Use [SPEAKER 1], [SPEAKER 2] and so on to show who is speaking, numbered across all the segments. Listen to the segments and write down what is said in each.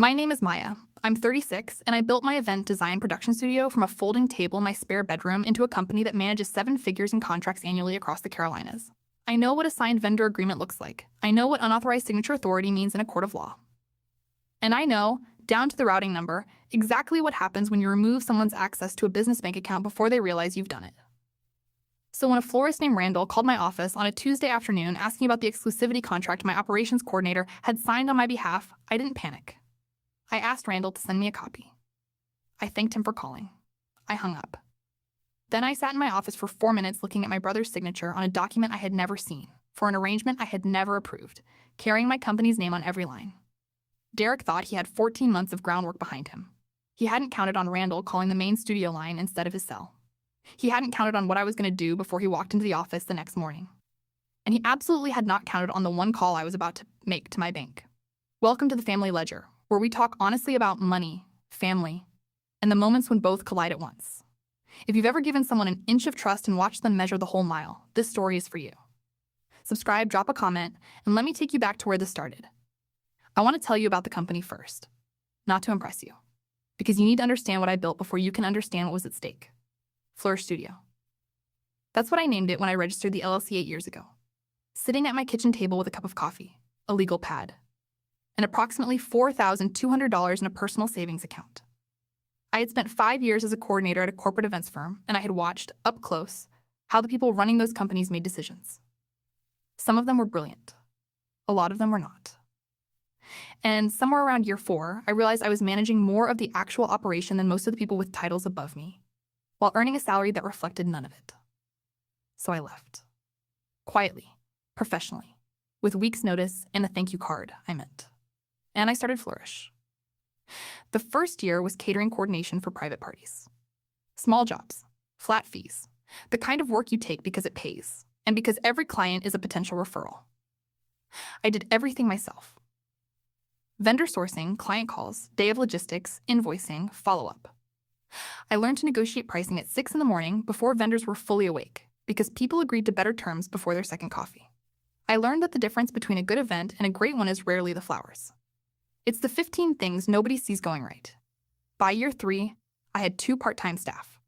[SPEAKER 1] My name is Maya. I'm 36, and I built my event design production studio from a folding table in my spare bedroom into a company that manages 7 figures in contracts annually across the Carolinas. I know what a signed vendor agreement looks like. I know what unauthorized signature authority means in a court of law. And I know, down to the routing number, exactly what happens when you remove someone's access to a business bank account before they realize you've done it. So when a florist named Randall called my office on a Tuesday afternoon asking about the exclusivity contract my operations coordinator had signed on my behalf, I didn't panic. I asked Randall to send me a copy. I thanked him for calling. I hung up. Then I sat in my office for 4 minutes looking at my brother's signature on a document I had never seen, for an arrangement I had never approved, carrying my company's name on every line. Derek thought he had 14 months of groundwork behind him. He hadn't counted on Randall calling the main studio line instead of his cell. He hadn't counted on what I was going to do before he walked into the office the next morning. And he absolutely had not counted on the one call I was about to make to my bank. Welcome to the family ledger, where we talk honestly about money, family, and the moments when both collide at once. If you've ever given someone an inch of trust and watched them measure the whole mile, this story is for you. Subscribe, drop a comment, and let me take you back to where this started. I want to tell you about the company first, not to impress you, because you need to understand what I built before you can understand what was at stake. Flourish Studio. That's what I named it when I registered the LLC 8 years ago. Sitting at my kitchen table with a cup of coffee, a legal pad, and approximately $4,200 in a personal savings account. I had spent 5 years as a coordinator at a corporate events firm, and I had watched, up close, how the people running those companies made decisions. Some of them were brilliant. A lot of them were not. And somewhere around year 4, I realized I was managing more of the actual operation than most of the people with titles above me, while earning a salary that reflected none of it. So I left. Quietly, professionally, with weeks' notice and a thank you card, I meant. And I started Flourish. The first year was catering coordination for private parties. Small jobs, flat fees, the kind of work you take because it pays, and because every client is a potential referral. I did everything myself. Vendor sourcing, client calls, day of logistics, invoicing, follow-up. I learned to negotiate pricing at 6 in the morning before vendors were fully awake, because people agreed to better terms before their second coffee. I learned that the difference between a good event and a great one is rarely the flowers. It's the 15 things nobody sees going right. By year 3, I had 2 part-time staff.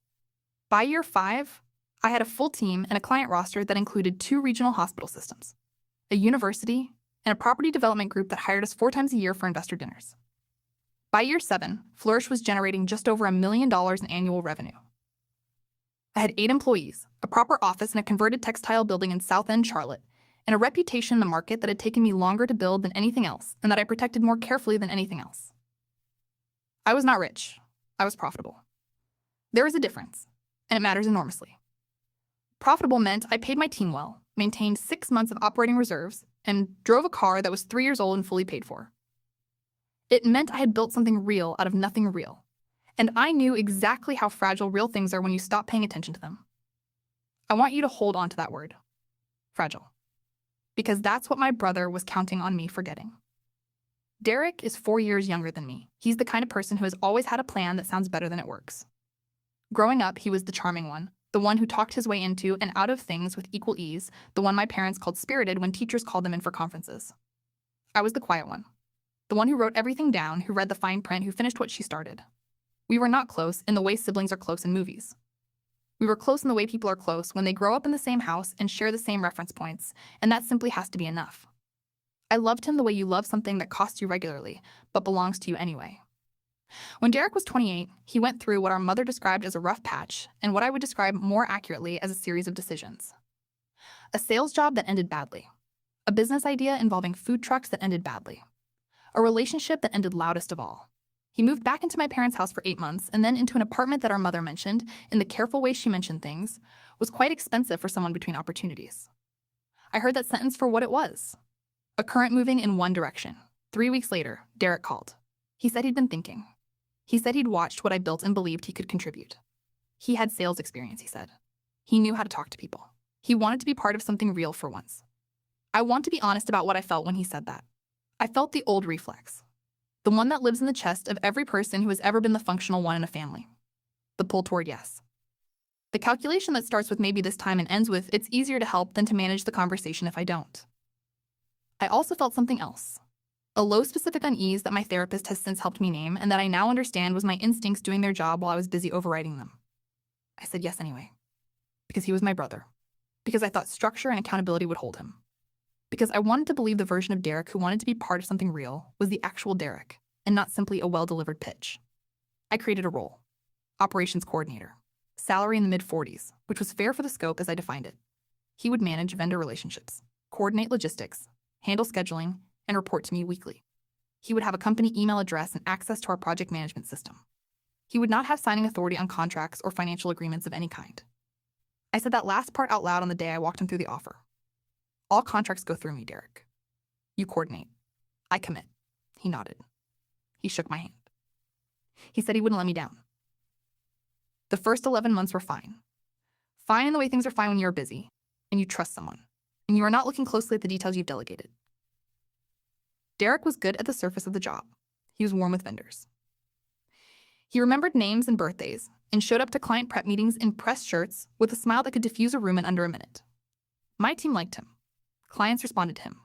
[SPEAKER 1] By year 5, I had a full team and a client roster that included 2 regional hospital systems, a university, and a property development group that hired us 4 times a year for investor dinners. By year 7, Flourish was generating just over $1 million in annual revenue. I had 8 employees, a proper office in a converted textile building in South End, Charlotte, and a reputation in the market that had taken me longer to build than anything else, and that I protected more carefully than anything else. I was not rich. I was profitable. There is a difference, and it matters enormously. Profitable meant I paid my team well, maintained 6 months of operating reserves, and drove a car that was 3 years old and fully paid for. It meant I had built something real out of nothing real, and I knew exactly how fragile real things are when you stop paying attention to them. I want you to hold on to that word, fragile, because that's what my brother was counting on me forgetting. Derek is 4 years younger than me. He's the kind of person who has always had a plan that sounds better than it works. Growing up, he was the charming one, the one who talked his way into and out of things with equal ease, the one my parents called spirited when teachers called them in for conferences. I was the quiet one, the one who wrote everything down, who read the fine print, who finished what she started. We were not close in the way siblings are close in movies. We were close in the way people are close when they grow up in the same house and share the same reference points, and that simply has to be enough. I loved him the way you love something that costs you regularly, but belongs to you anyway. When Derek was 28, he went through what our mother described as a rough patch and what I would describe more accurately as a series of decisions. A sales job that ended badly. A business idea involving food trucks that ended badly. A relationship that ended loudest of all. He moved back into my parents' house for 8 months and then into an apartment that our mother mentioned, in the careful way she mentioned things, was quite expensive for someone between opportunities. I heard that sentence for what it was. A current moving in one direction. 3 weeks later, Derek called. He said he'd been thinking. He said he'd watched what I built and believed he could contribute. He had sales experience, he said. He knew how to talk to people. He wanted to be part of something real for once. I want to be honest about what I felt when he said that. I felt the old reflex. The one that lives in the chest of every person who has ever been the functional one in a family. The pull toward yes. The calculation that starts with maybe this time and ends with it's easier to help than to manage the conversation if I don't. I also felt something else. A low specific unease that my therapist has since helped me name and that I now understand was my instincts doing their job while I was busy overriding them. I said yes anyway. Because he was my brother. Because I thought structure and accountability would hold him. Because I wanted to believe the version of Derek who wanted to be part of something real was the actual Derek, and not simply a well-delivered pitch. I created a role. Operations coordinator. Salary in the mid-40s, which was fair for the scope as I defined it. He would manage vendor relationships, coordinate logistics, handle scheduling, and report to me weekly. He would have a company email address and access to our project management system. He would not have signing authority on contracts or financial agreements of any kind. I said that last part out loud on the day I walked him through the offer. All contracts go through me, Derek. You coordinate. I commit. He nodded. He shook my hand. He said he wouldn't let me down. The first 11 months were fine. Fine in the way things are fine when you're busy, and you trust someone, and you are not looking closely at the details you've delegated. Derek was good at the surface of the job. He was warm with vendors. He remembered names and birthdays, and showed up to client prep meetings in pressed shirts with a smile that could diffuse a room in under a minute. My team liked him. Clients responded to him.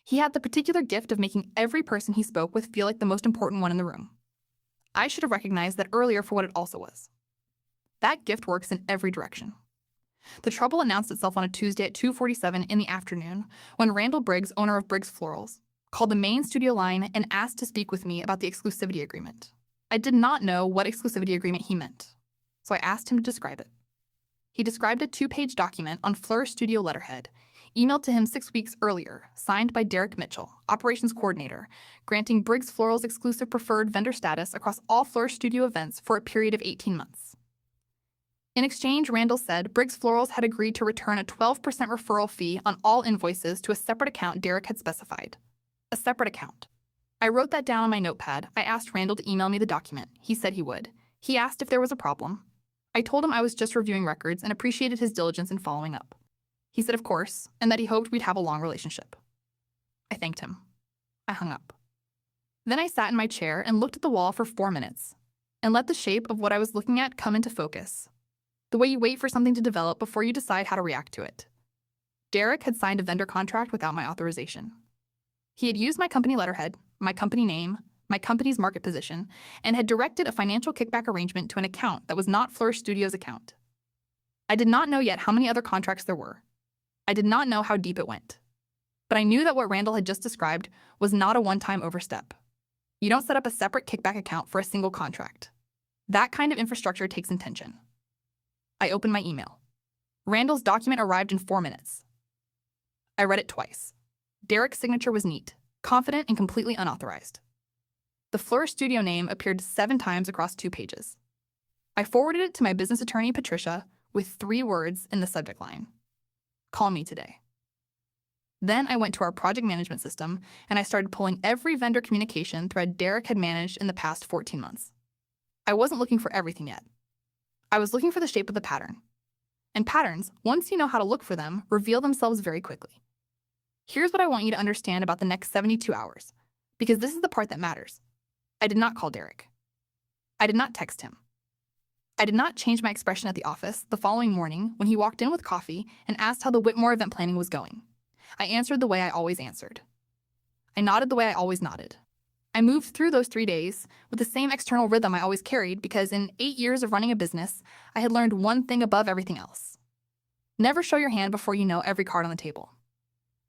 [SPEAKER 1] He had the particular gift of making every person he spoke with feel like the most important one in the room. I should have recognized that earlier for what it also was. That gift works in every direction. The trouble announced itself on a Tuesday at 2:47 in the afternoon when Randall Briggs, owner of Briggs Florals, called the main studio line and asked to speak with me about the exclusivity agreement. I did not know what exclusivity agreement he meant, so I asked him to describe it. He described a 2-page document on Florist Studio letterhead, emailed to him 6 weeks earlier, signed by Derek Mitchell, operations coordinator, granting Briggs Florals exclusive preferred vendor status across all Florist Studio events for a period of 18 months. In exchange, Randall said Briggs Florals had agreed to return a 12% referral fee on all invoices to a separate account Derek had specified. A separate account. I wrote that down on my notepad. I asked Randall to email me the document. He said he would. He asked if there was a problem. I told him I was just reviewing records and appreciated his diligence in following up. He said of course, and that he hoped we'd have a long relationship. I thanked him. I hung up. Then I sat in my chair and looked at the wall for 4 minutes, and let the shape of what I was looking at come into focus. The way you wait for something to develop before you decide how to react to it. Derek had signed a vendor contract without my authorization. He had used my company letterhead, my company name, my company's market position, and had directed a financial kickback arrangement to an account that was not Flourish Studios' account. I did not know yet how many other contracts there were. I did not know how deep it went. But I knew that what Randall had just described was not a one-time overstep. You don't set up a separate kickback account for a single contract. That kind of infrastructure takes intention. I opened my email. Randall's document arrived in 4 minutes. I read it twice. Derek's signature was neat, confident, and completely unauthorized. The Flourish Studio name appeared 7 times across 2 pages. I forwarded it to my business attorney, Patricia, with 3 words in the subject line. Call me today. Then I went to our project management system and I started pulling every vendor communication thread Derek had managed in the past 14 months. I wasn't looking for everything yet. I was looking for the shape of the pattern. And patterns, once you know how to look for them, reveal themselves very quickly. Here's what I want you to understand about the next 72 hours, because this is the part that matters. I did not call Derek. I did not text him. I did not change my expression at the office the following morning when he walked in with coffee and asked how the Whitmore event planning was going. I answered the way I always answered. I nodded the way I always nodded. I moved through those 3 days with the same external rhythm I always carried because in 8 years of running a business, I had learned one thing above everything else. Never show your hand before you know every card on the table.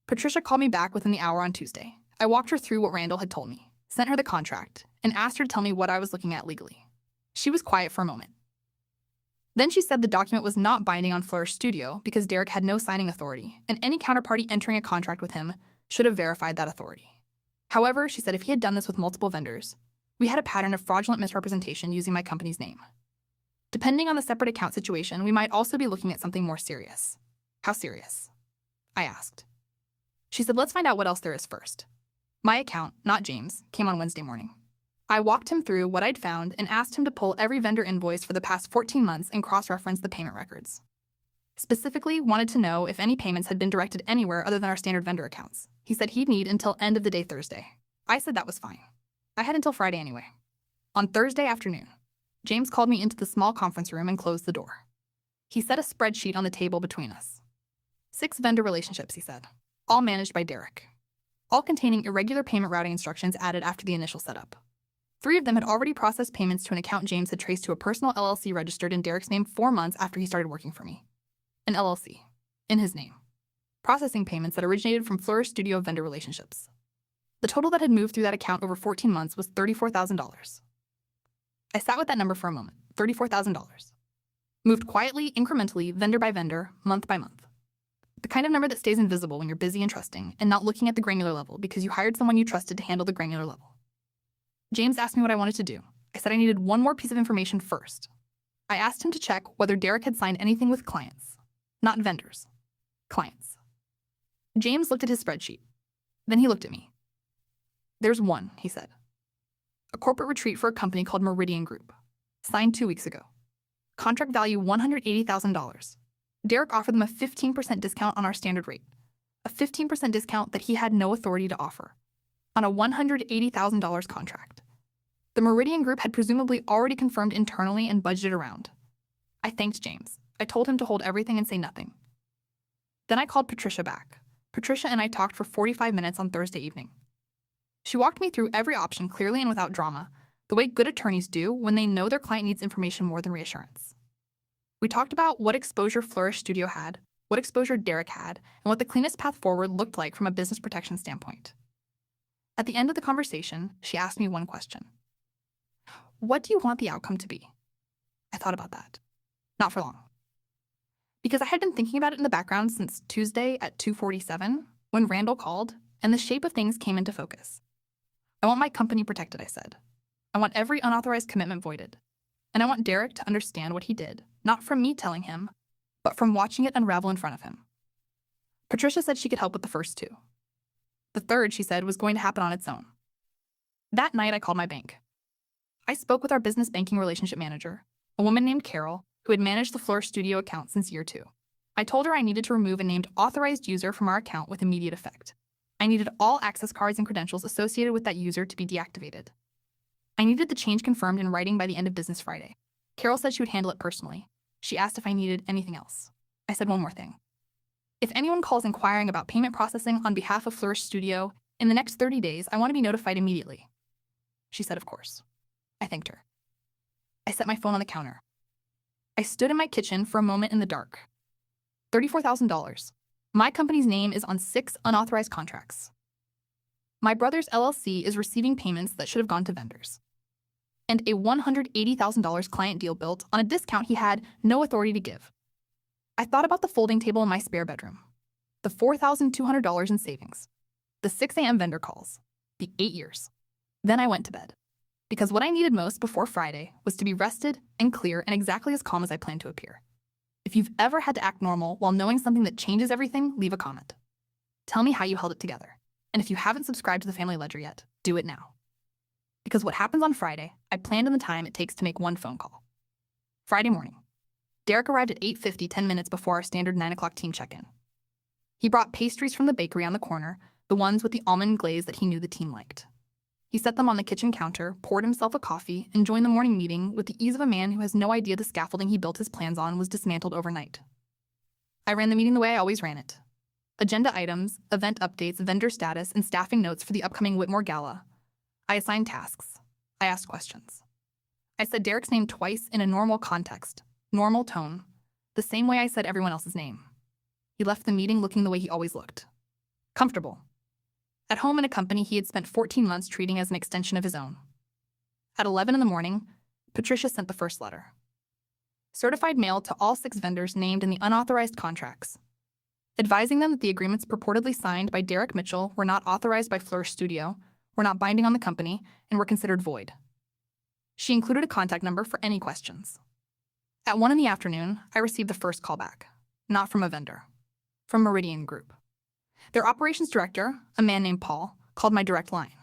[SPEAKER 1] Patricia called me back within the hour on Tuesday. I walked her through what Randall had told me, sent her the contract, and asked her to tell me what I was looking at legally. She was quiet for a moment. Then she said the document was not binding on Flourish Studio because Derek had no signing authority, and any counterparty entering a contract with him should have verified that authority. However, she said if he had done this with multiple vendors, we had a pattern of fraudulent misrepresentation using my company's name. Depending on the separate account situation, we might also be looking at something more serious. How serious? I asked. She said, let's find out what else there is first. My account, not James, came on Wednesday morning. I walked him through what I'd found and asked him to pull every vendor invoice for the past 14 months and cross-reference the payment records. Specifically, wanted to know if any payments had been directed anywhere other than our standard vendor accounts. He said he'd need until end of the day Thursday. I said that was fine. I had until Friday anyway. On Thursday afternoon, James called me into the small conference room and closed the door. He set a spreadsheet on the table between us. 6 vendor relationships, he said, all managed by Derek. all containing irregular payment routing instructions added after the initial setup. 3 of them had already processed payments to an account James had traced to a personal LLC registered in Derek's name 4 months after he started working for me. An LLC, in his name, processing payments that originated from Florist Studio vendor relationships. The total that had moved through that account over 14 months was $34,000. I sat with that number for a moment, $34,000. Moved quietly, incrementally, vendor by vendor, month by month. The kind of number that stays invisible when you're busy and trusting and not looking at the granular level because you hired someone you trusted to handle the granular level. James asked me what I wanted to do. I said I needed one more piece of information first. I asked him to check whether Derek had signed anything with clients. Not vendors. Clients. James looked at his spreadsheet. Then he looked at me. "There's one," he said. "A corporate retreat for a company called Meridian Group. Signed 2 weeks ago. Contract value $180,000. Derek offered them a 15% discount on our standard rate. A 15% discount that he had no authority to offer. On a $180,000 contract. The Meridian Group had presumably already confirmed internally and budgeted around. I thanked James. I told him to hold everything and say nothing. Then I called Patricia back. Patricia and I talked for 45 minutes on Thursday evening. She walked me through every option clearly and without drama, the way good attorneys do when they know their client needs information more than reassurance. We talked about what exposure Flourish Studio had, what exposure Derek had, and what the cleanest path forward looked like from a business protection standpoint. At the end of the conversation, she asked me one question. "What do you want the outcome to be?" I thought about that. Not for long. Because I had been thinking about it in the background since Tuesday at 2:47, when Randall called, and the shape of things came into focus. I want my company protected, I said. I want every unauthorized commitment voided. And I want Derek to understand what he did, not from me telling him, but from watching it unravel in front of him. Patricia said she could help with the first 2. The third, she said, was going to happen on its own. That night, I called my bank. I spoke with our business banking relationship manager, a woman named Carol, who had managed the Flourish Studio account since year 2. I told her I needed to remove a named authorized user from our account with immediate effect. I needed all access cards and credentials associated with that user to be deactivated. I needed the change confirmed in writing by the end of business Friday. Carol said she would handle it personally. She asked if I needed anything else. I said one more thing. If anyone calls inquiring about payment processing on behalf of Flourish Studio in the next 30 days, I want to be notified immediately. She said, of course. I thanked her. I set my phone on the counter. I stood in my kitchen for a moment in the dark. $34,000. My company's name is on 6 unauthorized contracts. My brother's LLC is receiving payments that should have gone to vendors. And a $180,000 client deal built on a discount he had no authority to give. I thought about the folding table in my spare bedroom, the $4,200 in savings, the 6 a.m. vendor calls, the 8 years. Then I went to bed, because what I needed most before Friday was to be rested and clear and exactly as calm as I planned to appear. If you've ever had to act normal while knowing something that changes everything, leave a comment. Tell me how you held it together. And if you haven't subscribed to the Family Ledger yet, do it now. Because what happens on Friday, I planned in the time it takes to make one phone call. Friday morning. Derek arrived at 8:50, 10 minutes before our standard 9 o'clock team check-in. He brought pastries from the bakery on the corner, the ones with the almond glaze that he knew the team liked. He set them on the kitchen counter, poured himself a coffee, and joined the morning meeting with the ease of a man who has no idea the scaffolding he built his plans on was dismantled overnight. I ran the meeting the way I always ran it. Agenda items, event updates, vendor status, and staffing notes for the upcoming Whitmore Gala. I assigned tasks. I asked questions. I said Derek's name twice in a normal context, normal tone, the same way I said everyone else's name. He left the meeting looking the way he always looked. Comfortable. At home in a company he had spent 14 months treating as an extension of his own. At 11 in the morning, Patricia sent the first letter. Certified mail to all 6 vendors named in the unauthorized contracts, advising them that the agreements purportedly signed by Derek Mitchell were not authorized by Flourish Studio, were not binding on the company, and were considered void. She included a contact number for any questions. At 1 in the afternoon, I received the first call back, not from a vendor, from Meridian Group. Their operations director, a man named Paul, called my direct line.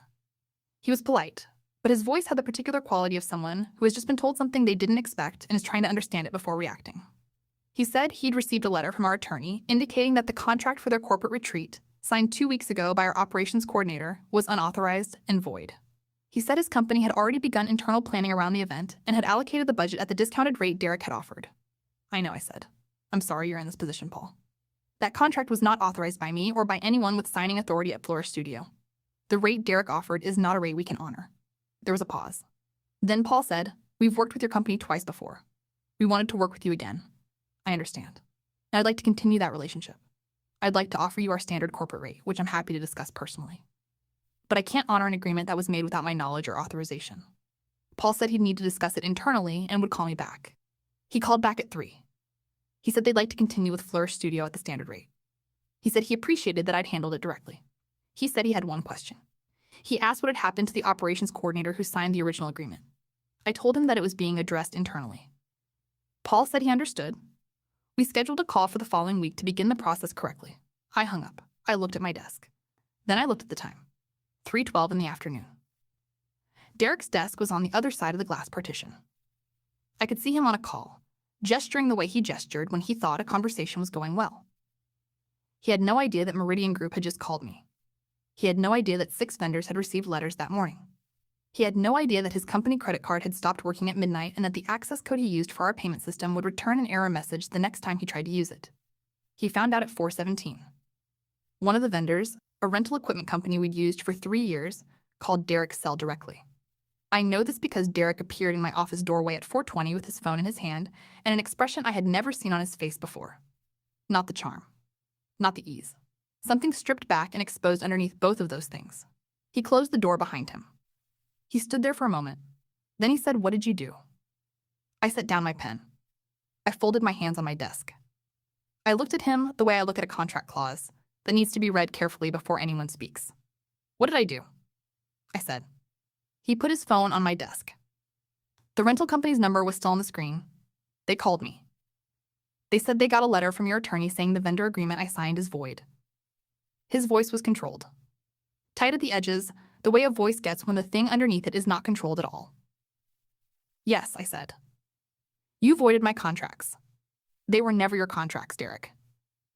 [SPEAKER 1] He was polite, but his voice had the particular quality of someone who has just been told something they didn't expect and is trying to understand it before reacting. He said he'd received a letter from our attorney indicating that the contract for their corporate retreat, signed 2 weeks ago by our operations coordinator, was unauthorized and void. He said his company had already begun internal planning around the event and had allocated the budget at the discounted rate Derek had offered. I know, I said. I'm sorry you're in this position, Paul. That contract was not authorized by me or by anyone with signing authority at Flourish Studio. The rate Derek offered is not a rate we can honor. There was a pause. Then Paul said, "We've worked with your company twice before. We wanted to work with you again. I understand. And I'd like to continue that relationship. I'd like to offer you our standard corporate rate, which I'm happy to discuss personally. But I can't honor an agreement that was made without my knowledge or authorization." Paul said he'd need to discuss it internally and would call me back. He called back at 3. He said they'd like to continue with Flourish Studio at the standard rate. He said he appreciated that I'd handled it directly. He said he had one question. He asked what had happened to the operations coordinator who signed the original agreement. I told him that it was being addressed internally. Paul said he understood. We scheduled a call for the following week to begin the process correctly. I hung up. I looked at my desk. Then I looked at the time. 3:12 in the afternoon. Derek's desk was on the other side of the glass partition. I could see him on a call, gesturing the way he gestured when he thought a conversation was going well. He had no idea that Meridian Group had just called me. He had no idea that 6 vendors had received letters that morning. He had no idea that his company credit card had stopped working at midnight and that the access code he used for our payment system would return an error message the next time he tried to use it. He found out at 4:17. One of the vendors, a rental equipment company we'd used for 3 years, called Derek's cell directly. I know this because Derek appeared in my office doorway at 4:20 with his phone in his hand and an expression I had never seen on his face before. Not the charm. Not the ease. Something stripped back and exposed underneath both of those things. He closed the door behind him. He stood there for a moment. Then he said, "What did you do?" I set down my pen. I folded my hands on my desk. I looked at him the way I look at a contract clause that needs to be read carefully before anyone speaks. "What did I do?" I said. He put his phone on my desk. The rental company's number was still on the screen. They called me. They said they got a letter from your attorney saying the vendor agreement I signed is void. His voice was controlled. Tight at the edges, the way a voice gets when the thing underneath it is not controlled at all. "Yes," I said. "You voided my contracts. They were never your contracts, Derek.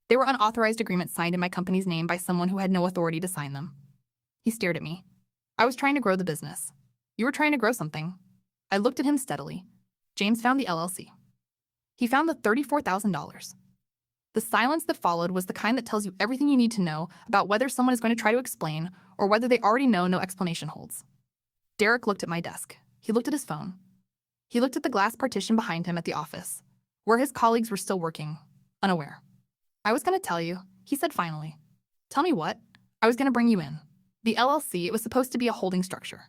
[SPEAKER 1] They were unauthorized agreements signed in my company's name by someone who had no authority to sign them." He stared at me. I was trying to grow the business. You were trying to grow something. I looked at him steadily. James found the LLC. He found the $34,000. The silence that followed was the kind that tells you everything you need to know about whether someone is going to try to explain or whether they already know no explanation holds. Derek looked at my desk. He looked at his phone. He looked at the glass partition behind him at the office, where his colleagues were still working, unaware. "I was going to tell you," he said finally. "Tell me what? I was going to bring you in. The LLC, it was supposed to be a holding structure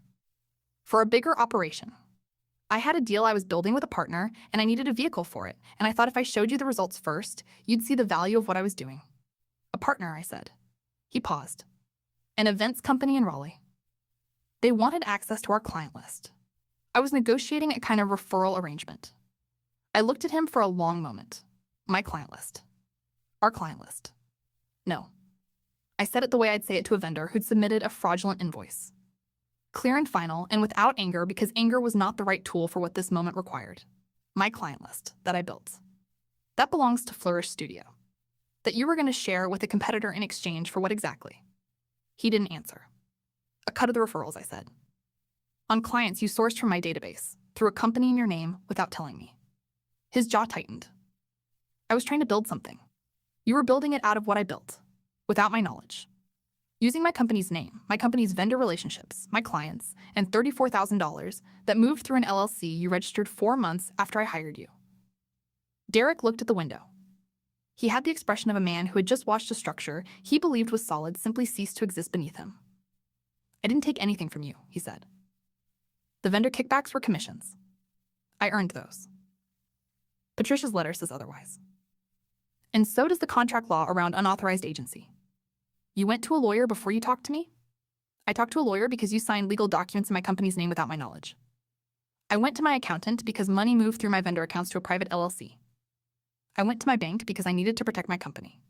[SPEAKER 1] for a bigger operation. I had a deal I was building with a partner, and I needed a vehicle for it, and I thought if I showed you the results first, you'd see the value of what I was doing." "A partner," I said. He paused. "An events company in Raleigh. They wanted access to our client list. I was negotiating a kind of referral arrangement." I looked at him for a long moment. "My client list. Our client list. No." I said it the way I'd say it to a vendor who'd submitted a fraudulent invoice. Clear and final, and without anger because anger was not the right tool for what this moment required. My client list that I built. That belongs to Flourish Studio. That you were going to share with a competitor in exchange for what exactly? He didn't answer. "A cut of the referrals," I said. "On clients you sourced from my database, through a company in your name without telling me." His jaw tightened. "I was trying to build something. You were building it out of what I built, without my knowledge. Using my company's name, my company's vendor relationships, my clients, and $34,000 that moved through an LLC you registered 4 months after I hired you." Derek looked at the window. He had the expression of a man who had just watched a structure he believed was solid simply cease to exist beneath him. "I didn't take anything from you," he said. "The vendor kickbacks were commissions. I earned those. Patricia's letter says otherwise. And so does the contract law around unauthorized agency. You went to a lawyer before you talked to me? I talked to a lawyer because you signed legal documents in my company's name without my knowledge. I went to my accountant because money moved through my vendor accounts to a private LLC. I went to my bank because I needed to protect my company.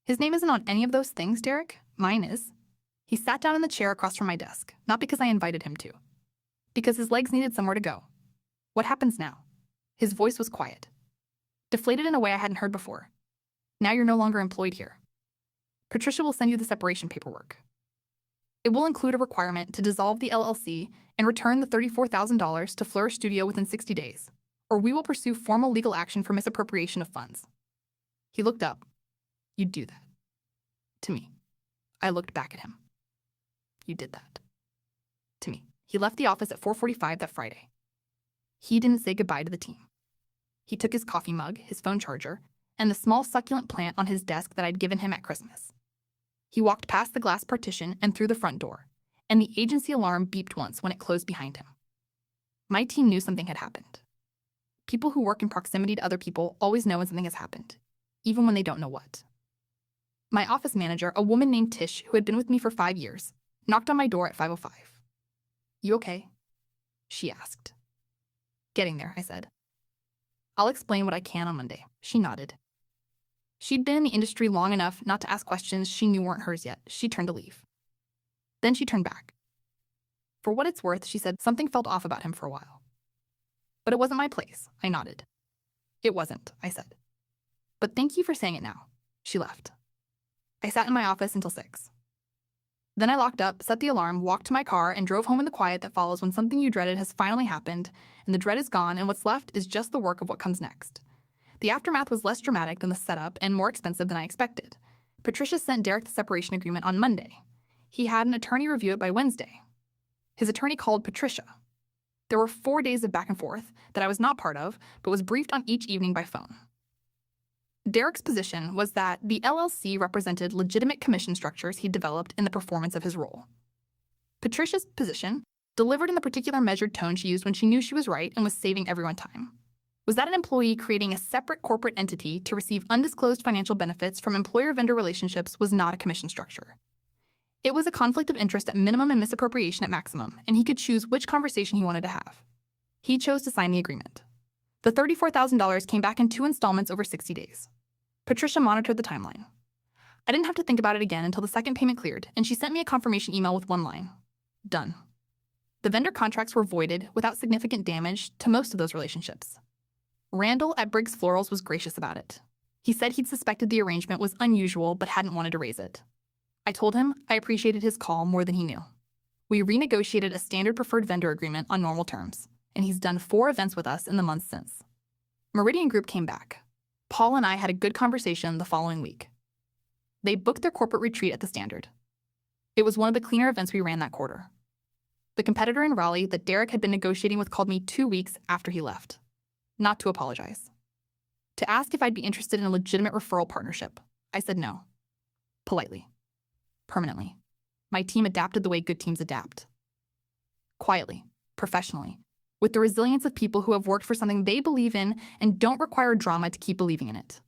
[SPEAKER 1] His name isn't on any of those things, Derek. Mine is." He sat down in the chair across from my desk, not because I invited him to. Because his legs needed somewhere to go. "What happens now?" His voice was quiet. Deflated in a way I hadn't heard before. "Now you're no longer employed here. Patricia will send you the separation paperwork. It will include a requirement to dissolve the LLC and return the $34,000 to Flourish Studio within 60 days, or we will pursue formal legal action for misappropriation of funds." He looked up. "You'd do that." To me. I looked back at him. You did that. To me. He left the office at 4:45 that Friday. He didn't say goodbye to the team. He took his coffee mug, his phone charger, and the small succulent plant on his desk that I'd given him at Christmas. He walked past the glass partition and through the front door, and the agency alarm beeped once when it closed behind him. My team knew something had happened. People who work in proximity to other people always know when something has happened, even when they don't know what. My office manager, a woman named Tish, who had been with me for 5 years, knocked on my door at 5:05. "You okay?" she asked. "Getting there," I said. "I'll explain what I can on Monday." She nodded. She'd been in the industry long enough not to ask questions she knew weren't hers yet. She turned to leave. Then she turned back. For what it's worth, she said something felt off about him for a while. "But it wasn't my place," I nodded. "It wasn't," I said. "But thank you for saying it now." She left. I sat in my office until 6. Then I locked up, set the alarm, walked to my car, and drove home in the quiet that follows when something you dreaded has finally happened, and the dread is gone, and what's left is just the work of what comes next. The aftermath was less dramatic than the setup and more expensive than I expected. Patricia sent Derek the separation agreement on Monday. He had an attorney review it by Wednesday. His attorney called Patricia. There were 4 days of back and forth that I was not part of, but was briefed on each evening by phone. Derek's position was that the LLC represented legitimate commission structures he'd developed in the performance of his role. Patricia's position, delivered in the particular measured tone she used when she knew she was right and was saving everyone time, was that an employee creating a separate corporate entity to receive undisclosed financial benefits from employer-vendor relationships was not a commission structure. It was a conflict of interest at minimum and misappropriation at maximum, and he could choose which conversation he wanted to have. He chose to sign the agreement. The $34,000 came back in 2 installments over 60 days. Patricia monitored the timeline. I didn't have to think about it again until the second payment cleared, and she sent me a confirmation email with one line. Done. The vendor contracts were voided without significant damage to most of those relationships. Randall at Briggs Florals was gracious about it. He said he'd suspected the arrangement was unusual but hadn't wanted to raise it. I told him I appreciated his call more than he knew. We renegotiated a standard preferred vendor agreement on normal terms, and he's done 4 events with us in the months since. Meridian Group came back. Paul and I had a good conversation the following week. They booked their corporate retreat at the Standard. It was one of the cleaner events we ran that quarter. The competitor in Raleigh that Derek had been negotiating with called me 2 weeks after he left. Not to apologize. To ask if I'd be interested in a legitimate referral partnership. I said no. Politely. Permanently. My team adapted the way good teams adapt. Quietly. Professionally. With the resilience of people who have worked for something they believe in and don't require drama to keep believing in it.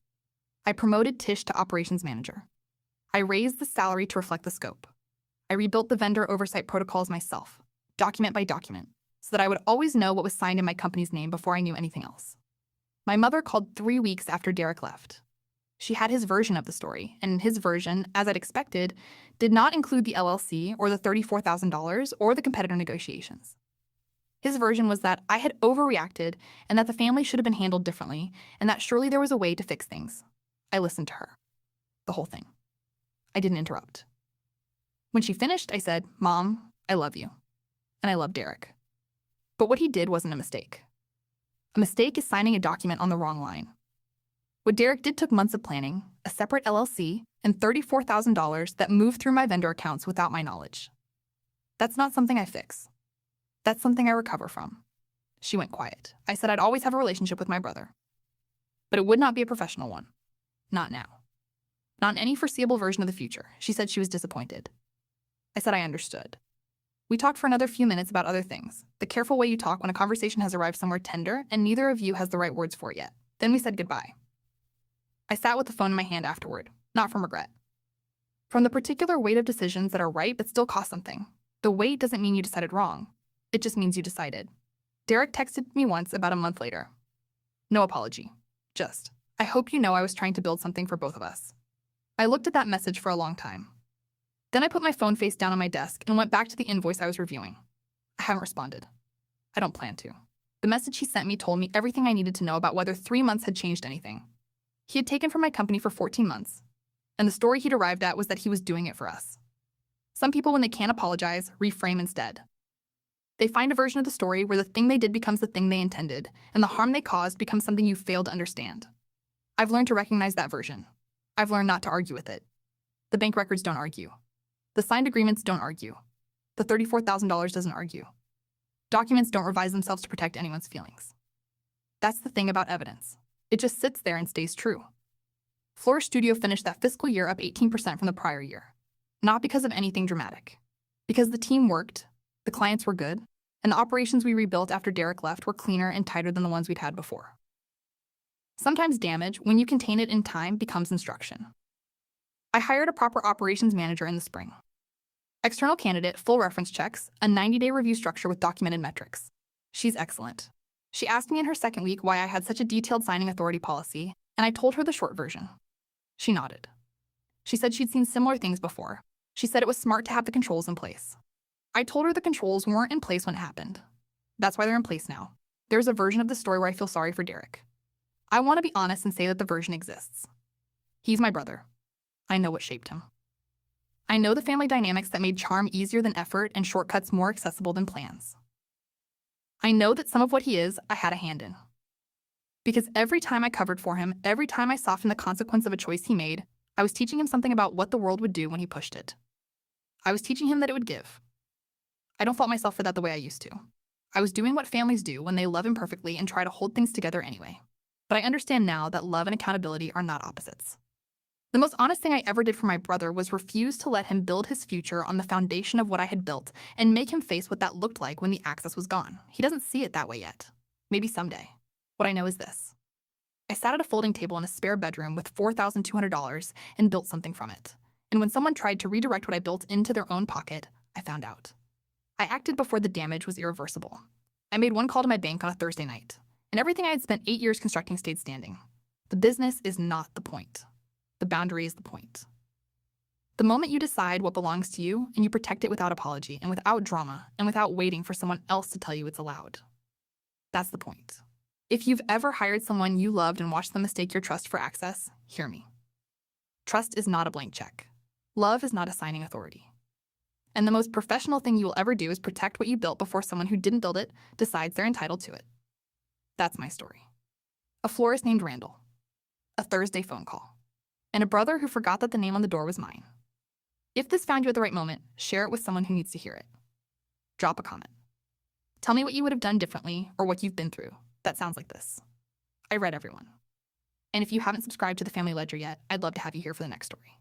[SPEAKER 1] I promoted Tish to operations manager. I raised the salary to reflect the scope. I rebuilt the vendor oversight protocols myself, document by document, so that I would always know what was signed in my company's name before I knew anything else. My mother called 3 weeks after Derek left. She had his version of the story, and his version, as I'd expected, did not include the LLC or the $34,000 or the competitor negotiations. His version was that I had overreacted and that the family should have been handled differently and that surely there was a way to fix things. I listened to her. The whole thing. I didn't interrupt. When she finished, I said, "Mom, I love you. And I love Derek." But what he did wasn't a mistake. A mistake is signing a document on the wrong line. What Derek did took months of planning, a separate LLC, and $34,000 that moved through my vendor accounts without my knowledge. That's not something I fix. That's something I recover from. She went quiet. I said I'd always have a relationship with my brother. But it would not be a professional one. Not now. Not in any foreseeable version of the future. She said she was disappointed. I said I understood. We talked for another few minutes about other things, the careful way you talk when a conversation has arrived somewhere tender and neither of you has the right words for it yet. Then we said goodbye. I sat with the phone in my hand afterward, not from regret. From the particular weight of decisions that are right but still cost something. The weight doesn't mean you decided wrong. It just means you decided. Derek texted me once about a month later. No apology. Just, I hope you know I was trying to build something for both of us. I looked at that message for a long time. Then I put my phone face down on my desk and went back to the invoice I was reviewing. I haven't responded. I don't plan to. The message he sent me told me everything I needed to know about whether 3 months had changed anything. He had taken from my company for 14 months, and the story he'd arrived at was that he was doing it for us. Some people, when they can't apologize, reframe instead. They find a version of the story where the thing they did becomes the thing they intended, and the harm they caused becomes something you failed to understand. I've learned to recognize that version. I've learned not to argue with it. The bank records don't argue. The signed agreements don't argue. The $34,000 doesn't argue. Documents don't revise themselves to protect anyone's feelings. That's the thing about evidence. It just sits there and stays true. Florist Studio finished that fiscal year up 18% from the prior year. Not because of anything dramatic. Because the team worked, the clients were good, and the operations we rebuilt after Derek left were cleaner and tighter than the ones we'd had before. Sometimes damage, when you contain it in time, becomes instruction. I hired a proper operations manager in the spring. External candidate, full reference checks, a 90-day review structure with documented metrics. She's excellent. She asked me in her second week why I had such a detailed signing authority policy, and I told her the short version. She nodded. She said she'd seen similar things before. She said it was smart to have the controls in place. I told her the controls weren't in place when it happened. That's why they're in place now. There's a version of the story where I feel sorry for Derek. I want to be honest and say that the version exists. He's my brother. I know what shaped him. I know the family dynamics that made charm easier than effort and shortcuts more accessible than plans. I know that some of what he is, I had a hand in. Because every time I covered for him, every time I softened the consequence of a choice he made, I was teaching him something about what the world would do when he pushed it. I was teaching him that it would give. I don't fault myself for that the way I used to. I was doing what families do when they love imperfectly and try to hold things together anyway. But I understand now that love and accountability are not opposites. The most honest thing I ever did for my brother was refuse to let him build his future on the foundation of what I had built and make him face what that looked like when the access was gone. He doesn't see it that way yet. Maybe someday. What I know is this. I sat at a folding table in a spare bedroom with $4,200 and built something from it. And when someone tried to redirect what I built into their own pocket, I found out. I acted before the damage was irreversible. I made one call to my bank on a Thursday night, and everything I had spent 8 years constructing stayed standing. The business is not the point. The boundary is the point. The moment you decide what belongs to you and you protect it without apology and without drama and without waiting for someone else to tell you it's allowed. That's the point. If you've ever hired someone you loved and watched them mistake your trust for access, hear me. Trust is not a blank check. Love is not assigning authority. And the most professional thing you will ever do is protect what you built before someone who didn't build it decides they're entitled to it. That's my story. A florist named Randall. A Thursday phone call. And a brother who forgot that the name on the door was mine. If this found you at the right moment, share it with someone who needs to hear it. Drop a comment. Tell me what you would have done differently or what you've been through that sounds like this. I read everyone. And if you haven't subscribed to the Family Ledger yet, I'd love to have you here for the next story.